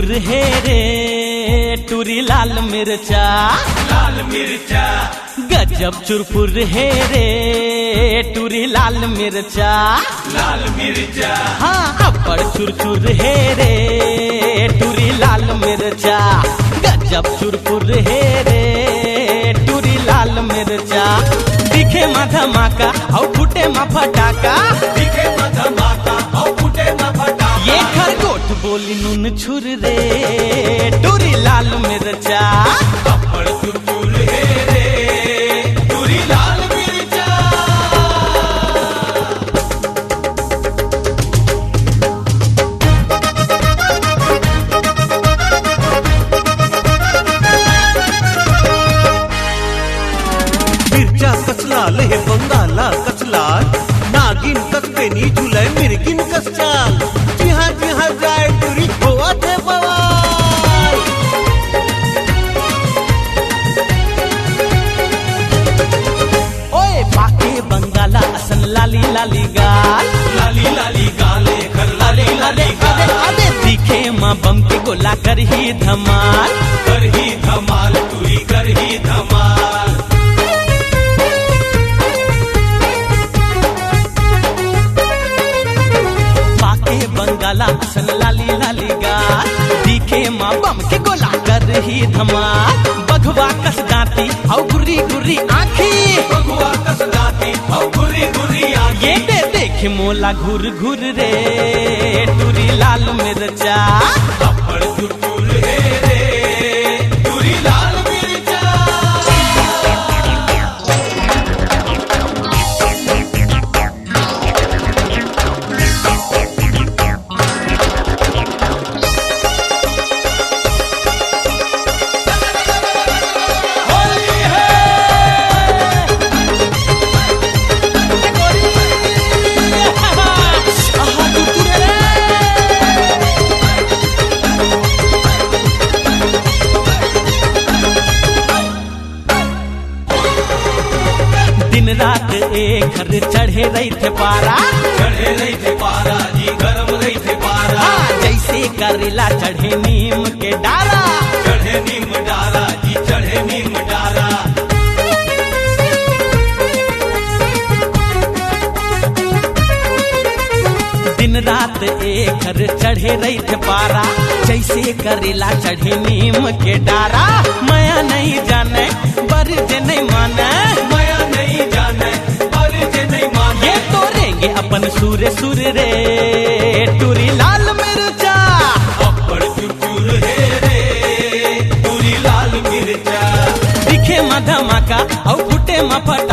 चुरचुर है रे टूरी लाल मिर्चा गजब चुरपुर है रे टूरी लाल मिर्चा हाँ अपर चुरचुर है रे टूरी लाल मिर्चा गजब चुरपुर है रे टूरी लाल मिर्चा दिखे मा धमाका और फुटे मा फटाका ये खरगोट बोली नून छुर रे टूरी लाल मिर्चा अपर चुरचुर है रे टूरी लाल मिर्चा। मिरच्या कचलाल हे बंगाला कचलाल नागिन कसबेनी झुलय मिरगिन कसचाल जिहा जिहा जाय टुरी होवा थे बवाल ओए पाके बंगाला असन लाली लाली गाल खर लाली अरे अरे दिखे माँ बम के गोला कर ही धमाल टूरी कर ही धमाल। पाके बंगाला असन लाली लाली गाल दिखे माँ बम के गोला कर ही धमाल बघवा कस दांती और गुर्री गुर्री आँखी बगुआ कस दाती और गुरी ये देख मोला घुर घुर रे टूरी लाल मिर्चा अपर चुरचुर है रे टूरी लाल मिर्चा। होली है आहा टुटुरे रे दिन रात एक घर चढ़े रही थे पारा चढ़े रही थे पारा जी गरम रही थे पारा हाँ, जैसे करेला चढ़े नीम के डारा चढ़े नीम डारा जी चढ़े नीम डारा। दिन रात एक घर चढ़े रही थे पारा जैसे करेला चढ़े नीम के डारा माया नहीं जाने बरज नहीं माने माया नहीं जाने पर जे नहीं माने ये तोड़ेंगे अपन सूर्य सूर्य रे टूरी लाल मिर्चा अपर चुरचुर है रे टूरी लाल मिर्चा। दिखे मा धमाका और फुटे मा फटाका